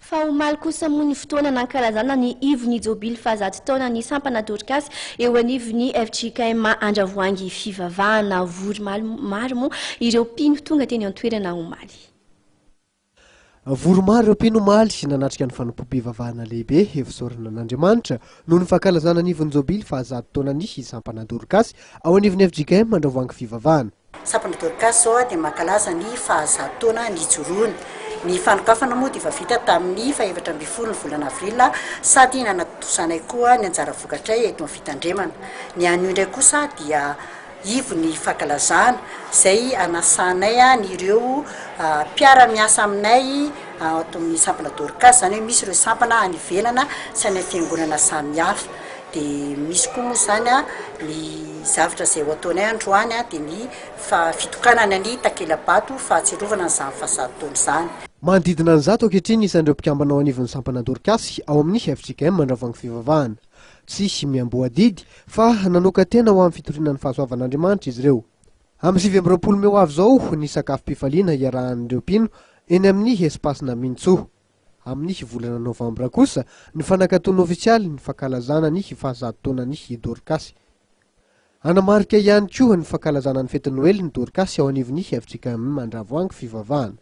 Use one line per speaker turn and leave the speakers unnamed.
Fa omaly kosa moa ny fotoana nankalazana ny ivon'ny jaobily fahazato taonan'ny sampana Dorkasy eo anivon'ny Fjkm Andravoahangy Fivavahana Vory maro moa ireo mpino tonga teny an-toerana omaly.
Vory maro ireo mpino omaly nanatrika ny fanompoam-pivavahana lehibe fisaorana n'Andriamanitra noho ny fankalazana ny ivon'ny jaobily fahazato taonan'ny sampana Dorkasy ao anivon'ny Fjkm Andravoahangy Fivavahana.
Sampana Dorkasy zao dia mankalaza ny fahazato taona ny joroany. Ny fanokafana moa dia efa vita tamin'ny 14 volana avril sady nanatosanay koa ny anjara vokatray eto fitandremana. Ny anio indray kosa dia ivon'ny fankalazana izay anasanay ny ireo mpiara-miasa aminay ato amin'ny sampana Dorkasy, zany hoe misy ireo sampana any ivelana sy any fiangonana samihafa. Dia misy koa moa zany ny zavatra izay ho ataonay androany dia ny fitokanana ny takela-bato fahatsiarovana n'izany fahazato taona izany.
Manodidina an'izato ankehitriny isan'ireo mpikambana ao anivon'ny sampana Dorkasy ao amin'ny Fjkm Andravoahangy Fivavahana. Tsy miamboadidy fa nanoka tena ho amin'ny fitorinan'ny fahasoavan'Andriamanitra izy ireo. Amin'ny 20 meo avy izao ny sakafom-pifaliana iarahan'ireo mpino eny amin'ny espasina Mintso. Amin'ny volana novambra kosa ny fanan-katoana ofisialy ny fankalazana ny fahazato taonan'ny Dorkasy. Anamarika ihany koa ny fankalazana ny fety Noely ny Dorkasy ao anivon'ny Fjkm Andravoahangy Fivavahana.